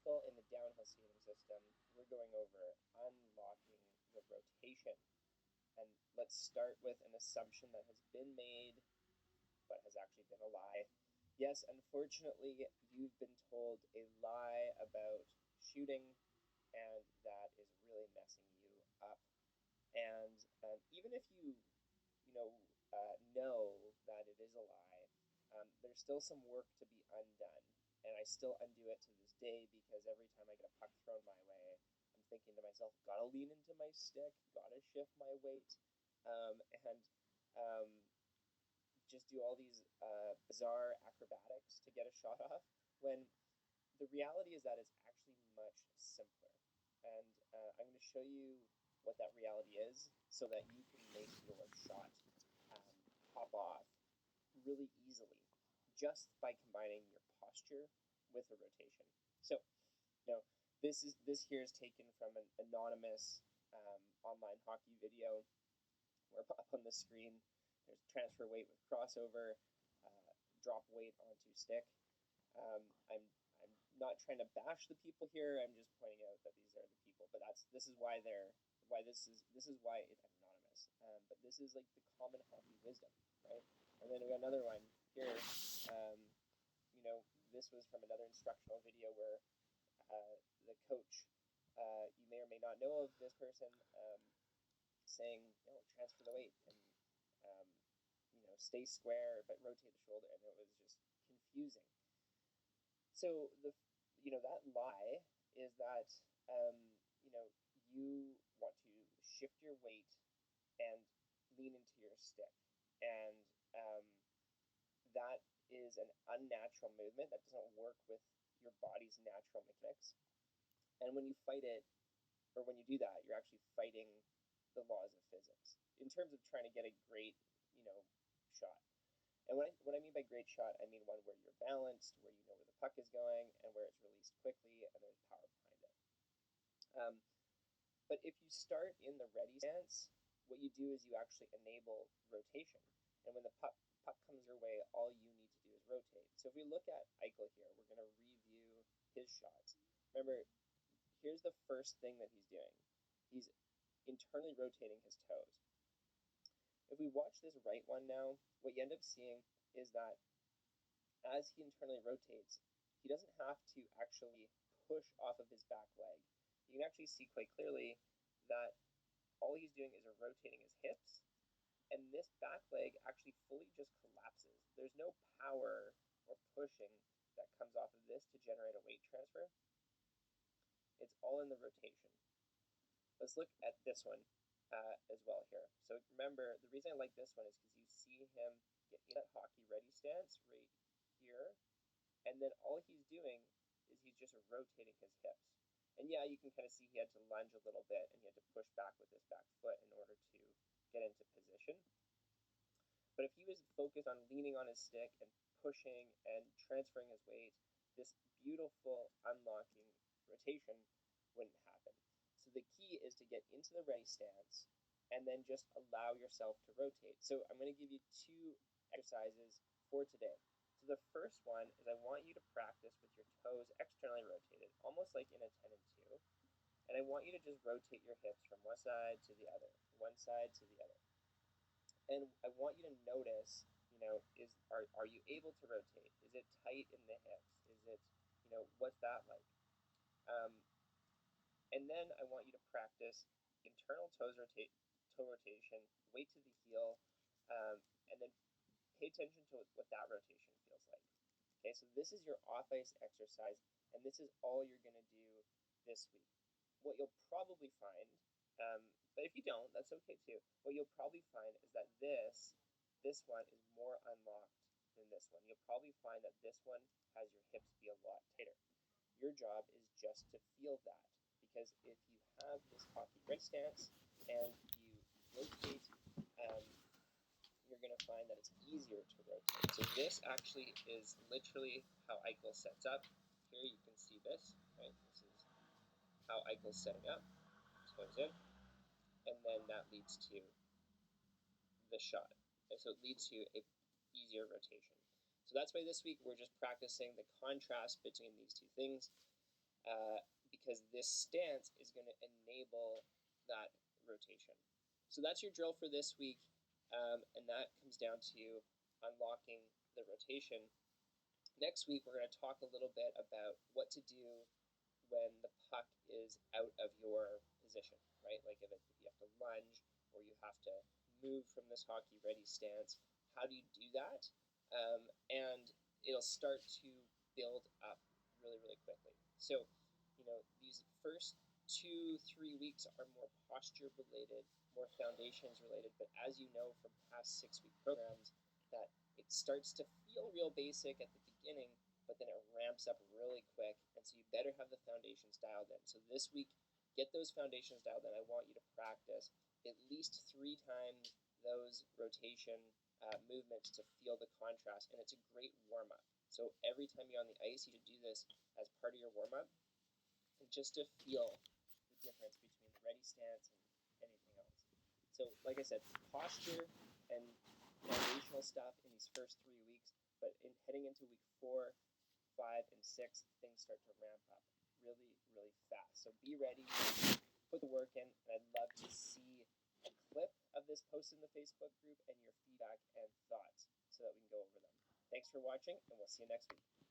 cycle in the downhill skating system, we're going over unlocking the rotation. And let's start with an assumption that has been made, but has actually been a lie. Yes, unfortunately, you've been told a lie about shooting, and that is really messing you up. And even if you know that it is a lie, there's still some work to be undone. And I still undo it to this day, because every time I get a puck thrown my way, I'm thinking to myself, gotta lean into my stick, gotta shift my weight, and just do all these bizarre acrobatics to get a shot off, when the reality is that it's actually much simpler. And I'm going to show you what that reality is, so that you can make your shot pop off really easily, just by combining your posture with a rotation. So, this here is taken from an anonymous online hockey video, where up on the screen there's transfer weight with crossover, drop weight onto stick. I'm not trying to bash the people here. I'm just pointing out that these are the people. But this is why it's anonymous. But this is like the common hockey wisdom, right? And then we got another one here. This was from another instructional video where the coach, you may or may not know of this person, saying, transfer the weight and stay square but rotate the shoulder, and it was just confusing. So that lie is that you want to shift your weight and lean into your stick, and that is an unnatural movement that doesn't work with your body's natural mechanics. And when you fight it, or when you do that, you're actually fighting the laws of physics in terms of trying to get a great shot. And what I mean by great shot, I mean one where you're balanced, where you know where the puck is going, and where it's released quickly, and there's power behind it. But if you start in the ready stance, what you do is you actually enable rotation. And when the puck comes your way, all you need to do is rotate. So if we look at Eichel here, we're going to review his shots. Remember, here's the first thing that he's doing. He's internally rotating his toes. If we watch this right one now, what you end up seeing is that as he internally rotates, he doesn't have to actually push off of his back leg. You can actually see quite clearly that all he's doing is rotating his hips, and this back leg actually fully just collapses. There's no power or pushing that comes off of this to generate a weight transfer. It's all in the rotation. Let's look at this one as well here. So remember, the reason I like this one is because you see him get in that hockey ready stance right here, and then all he's doing is he's just rotating his hips. And yeah, you can kind of see he had to lunge a little bit, and he had to push back with his back foot in order to get into position. But if he was focused on leaning on his stick and pushing and transferring his weight, this beautiful unlocking rotation wouldn't happen. So the key is to get into the ready stance and then just allow yourself to rotate. So I'm going to give you 2 exercises for today. So the first one is I want you to practice with your toes externally rotated, almost like in a 10 and 2. And I want you to just rotate your hips from one side to the other, one side to the other. And I want you to notice, are you able to rotate? Is it tight in the hips? Is it, what's that like? And then I want you to practice internal toe rotation, weight to the heel, and then pay attention to what that rotation feels like. Okay, so this is your off-ice exercise, and this is all you're going to do this week. What you'll probably find, but if you don't, that's okay too. What you'll probably find is that this one is more unlocked than this one. You'll probably find that this one has your hips be a lot tighter. Your job is just to feel that, because if you have this hockey ready stance and you rotate, you're going to find that it's easier to rotate. So this actually is literally how Eichel sets up. Here you can see this, right? This is how Eichel's setting up. Toes in, and then that leads to the shot. And so it leads to a easier rotation. So that's why this week we're just practicing the contrast between these two things. because this stance is going to enable that rotation. So that's your drill for this week, and that comes down to unlocking the rotation. Next week, we're going to talk a little bit about what to do when the puck is out of your position, right? Like if you have to lunge or you have to move from this hockey ready stance, how do you do that? And it'll start to build up really, really quickly. So, these first 2-3 weeks are more posture related, more foundations related, but as you know from past 6-week programs, that it starts to feel real basic at the beginning, but then it ramps up really quick, and so you better have the foundations dialed in. So this week, get those foundations dialed in. I want you to practice at least 3 times those rotation movements to feel the contrast, and it's a great warm-up. So every time you're on the ice, you should do this as part of your warm-up, and just to feel the difference between the ready stance and anything else. So like I said, posture and foundational stuff in these first 3 weeks, but in heading into week 4, 5, and 6, things start to ramp up really, really fast. So be ready, put the work in, and I'd love to see a clip of this post in the Facebook group and your feedback and thoughts so that we can go over them. Thanks for watching, and we'll see you next week.